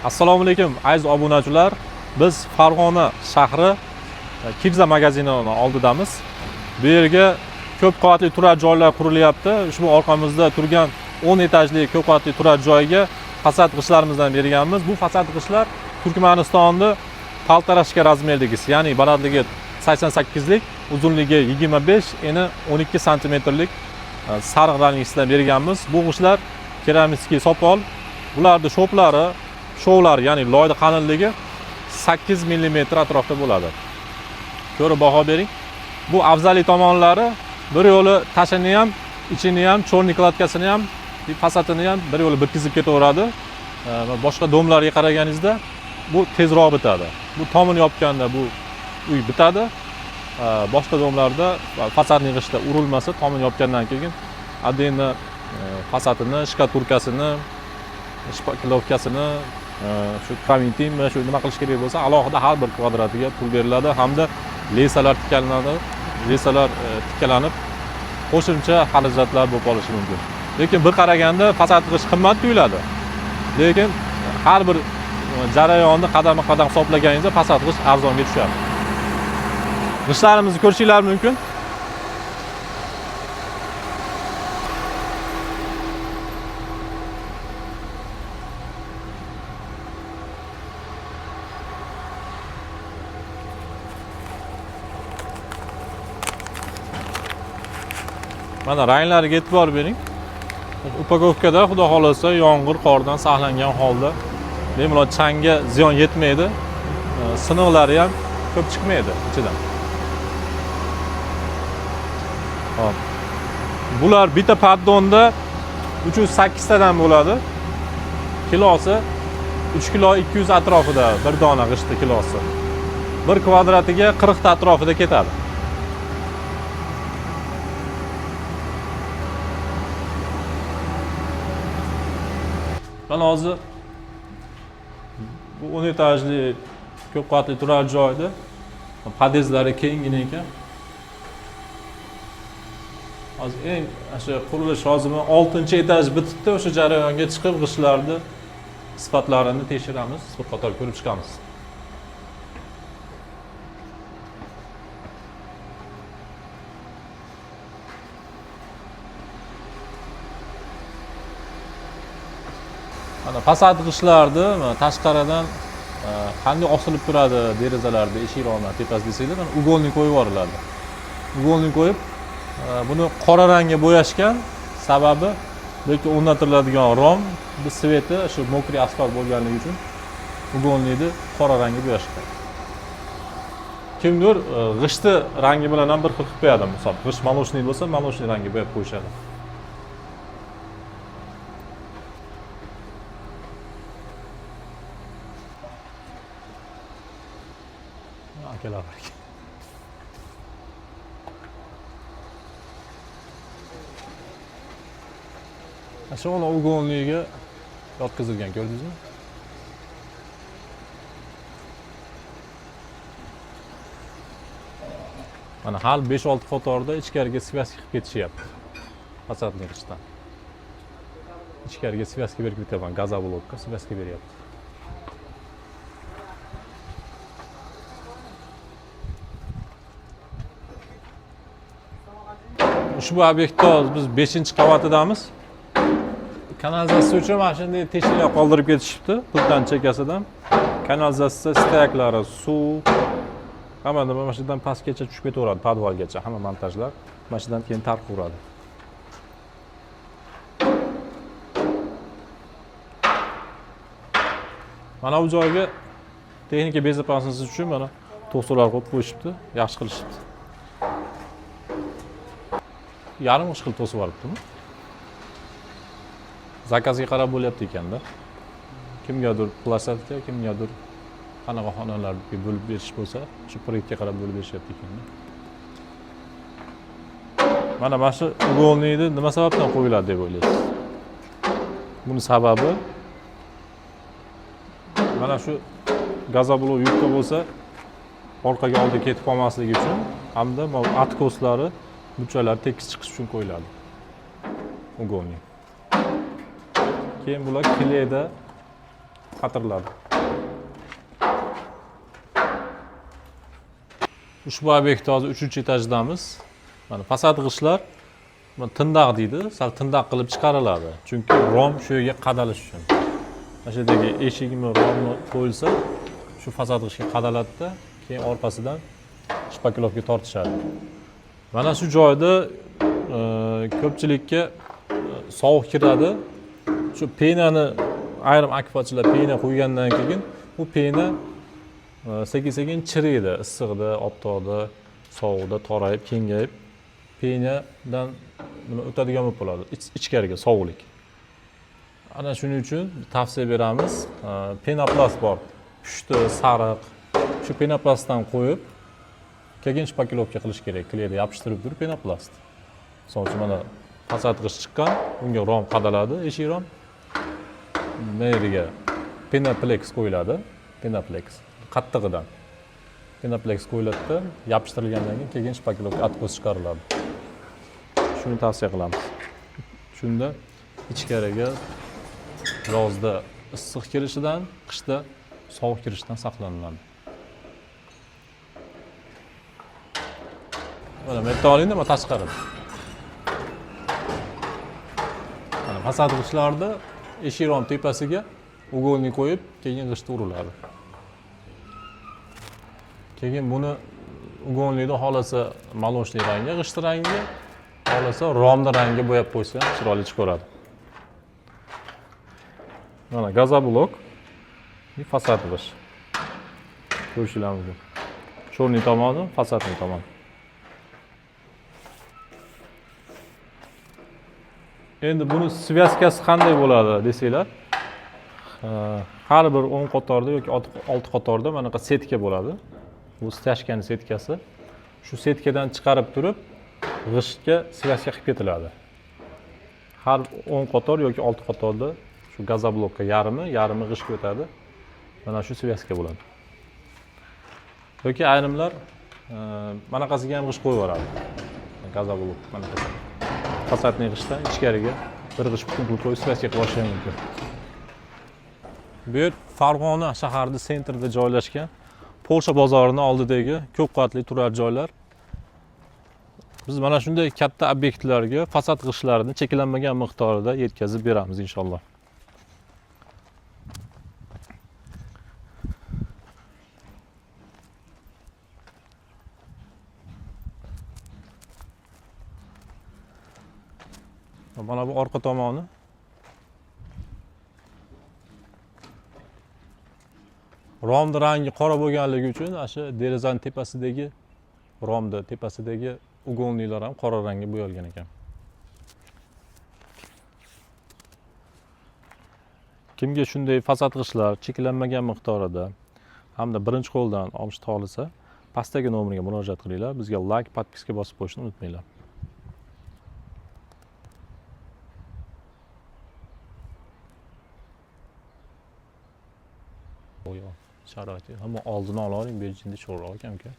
Assalomu alaykum aziz obunachilar. Biz Farg'ona shahri Kibza magazinining oldidamiz. Bu yerga ko'p qavatli turar joylar qurilyapti. Ushbu orqamizda turgan 10 etajli ko'p qavatli turar joyga fasad g'ishtlarimizdan berganmiz. Bu fasad g'ishtlar Turkmanistonning paltarashka razmerdagisi, ya'ni balandligi 88 lik, uzunligi 25, eni 12 santimetrlik sariq ranglisida berganmiz. Bu g'ishtlar keramik sopol. Bularning shovlari, ya'ni loyda qalinligi 8 mm atrofida bo'ladi. Ko'rib baho bering. Bu afzalli tomonlari bir yo'li tashini ham, ichini ham, cho'rni kladkasini ham, fasadini ham bir yo'li bitkizib ketaveradi. Boshqa domlarga qaraganingizda bu tezroq bitadi. Bu tomini yopganda bu uy bitadi. Boshqa domlarda fasadning g'ishti urilmasa, tomini yopgandan keyin adenda fasadini, shkaturkasini, shpakilovkasini, shu kamintin va shu nima qilish kerak bo'lsa, alohida har bir kvadratiga pul beriladi hamda lesalar tikkalanib qo'shimcha xarajatlar bo'lib qolishi mumkin. Lekin bir qaraganda fasad g'isht qimmat tuyuladi. Lekin har bir jarayonni qadama-qadam hisoblaganingizda fasad g'isht arzonga tushadi. G'ishtlarimizni ko'rishingiz mumkin. Mana ranglariga e'tibor bering. Upakovkada xudo xolasa yomg'ir, qordan saqlangan holda bemalol changga ziyon yetmaydi. Siniqlari ham ko'p chiqmaydi ichidan. Hop. Bular bitta paddonda 308 tadan bo'ladi. Kilosi 3 kilo 200 atrofida bir dona g'ishtni kilosi. 1 kvadratiga 40 ta atrofida ketadi. Mana hozir bu 10 etajli ko'p qavatli turar joyda podyezdlari kengina ekan. Hozir eng o'sha qurilish hozirmi 6-etaj bitibdi. O'sha jarayonga chiqib g'ishtlarni sifatlarini tekshiramiz, bir qator ko'rib chiqamiz. Mana fasad g'ishtlarni tashqaridan qanday osilib turadi derazalarda, eshiklarning tepasida desanglar, mana ugolni qo'yib yuboriladi. Ugolni qo'yib buni qora rangga bo'yashgan sababi lekin o'rnatiladigan rom bu sveti shu mokriy asfalt bo'lganligi uchun ugolni qora rangga bo'yashgan. Kimdir g'ishtni rangi bilan ham bir xil qilib qo'yadi. Misol, g'isht molosniy bo'lsa, molosniy rangga bo'yab qo'yishadi. Akalar. Shu ona ugonligiga yotkazilgan, ko'rdingizmi? Mana hal 5-6 qatorda ichkariga svyazka qilib ketishyapti. Fasadning g'ishtdan. Ichkariga svyazka berib ketaman, gazoblokka svyazka beryapti. Ushbu obyektda biz 5-qavatidamiz. Kanalizatsiya uchun mana shunday teshiklar qoldirib ketishibdi, puldan chekkasidan. Kanalizatsiya stayaklari, suv hamma nima mana shundan pastgacha tushib ketaveradi, podvalgacha hamma montajlar. Mana shundan keyin tarqaveradi. Mana bu joyga texnika bezopasnosti uchun mana to'siqlar qo'yib qo'yishibdi, yaxshi qilishibdi. Yarim qishqil to'sib yuboribdimi? Zakazga qarab bo'lyapti ekanda. Kimgadir plasatka, kimgadir qanaqa xonalarga bo'lib berish bo'lsa, shu proyektga qarab bo'lib berishyapti ekanda. Mana shu ugolniyni nima sababdan qo'yiladi deb o'ylaysiz? Buni sababi mana shu gazoblok yukka bo'lsa, orqaga oldi ketib qolmasligi uchun hamda atkoslari bunchalar tekis chiqish uchun qo'yiladi. Ugonli. Keyin bular kleyda qatiriladi. Ushbu obyektda hozir 3-etajdamiz. Mana pastlatgichlar tindoq deydi, sal tindoq qilib chiqariladi. Chunki rom shu yerga qadalish uchun. Mana shu yerdagi eshigimi romni qo'yilsa, shu pastlatgichga qadaladida, keyin orqasidan shpakilovka tortishadi. Mana shu joyda ko'pchilikka sovuq kiradi. Shu penani ayrim akvachilar pena qo'ygandan keyin bu pena sekin-sekin chiriydi, issiqda, optoqda, sovuqda torayib, kengayib, penadan nima o'tadigan bo'lib qoladi, ichkariga sovuqlik. Ana shuning uchun tavsiya beramiz. Penoplast bor. Pushti, sariq. Shu penoplastdan qo'yib, keyin shpakilovka qilish kerak. Kleyda yopishtirib turib penoplast. Misol uchun mana pastlatgich chiqqan, unga rom qadaladi, eshik rom. Neriga Penaplex qo'yiladi. Penaplex qattig'idan. Penaplex qo'yiladi, yopishtirilgandan keyin shpakilovka atkos chiqariladi. Shuni tavsiya qilamiz. Shunda ichkariga yozda issiq kirishidan, qishda sovuq kirishidan saqlaniladi. Mana metallikni mana tashqarida. Mana pastlatgichlarda eshik rom tepasiga uголник qo'yib, keyin g'ishtni uriladi. Keyin buni uголникda xolasa maloshli rangga, g'isht rangiga, xolasa romni rangiga bo'yab qo'ysa ham chiroyli chiqaradi. Mana gazoblok va pastlatgich. Ko'rishingiz mumkin. Sho'rning tomoni, pastlatning tomoni. Endi buni svyazkasi qanday bo'ladi desanglar, har bir 10 qatorda yoki 6 qatorda mana bunaqa setka bo'ladi. Bu stashkaning setkasi. Shu setkadan chiqarib turib, g'ishtga svyazka qilib ketiladi. Har 10 qator yoki 6 qatorda shu gazoblokka yarmi g'ishtga o'tadi. Mana shu svyazka bo'ladi. Yoki ayrimlar manaqasiga ham g'isht qo'yib yuboradi. Gazoblok manaqasi. Pastlatning g'ishtdan ichkariga bir g'isht butun qilib qo'yib svyazka qilish mumkin. Bu yer Farg'ona shaharida sentrda joylashgan Polsha bozorining oldidagi ko'p qavatli turar joylar. Biz mana shunday katta obyektlarga pastlatgichlarni cheklanmagan miqdorda yetkazib beramiz inshaalloh. Mana bu orqa tomoni. Romni rangi qora bo'lganligi uchun o'sha derazaning tepasidagi romni tepasidagi uголникlar ham qora rangga bo'yalgan ekan. Kimga shunday pastlatgichlar cheklanmagan miqdorida hamda birinchi qo'ldan olishni xohlasa, pastdagi nomerga murojaat qilinglar. Bizga like, podpiska bosib qo'yishni unutmanglar. Sharoiti hamma oldini oling, bejinda sho'rroq ekan uka.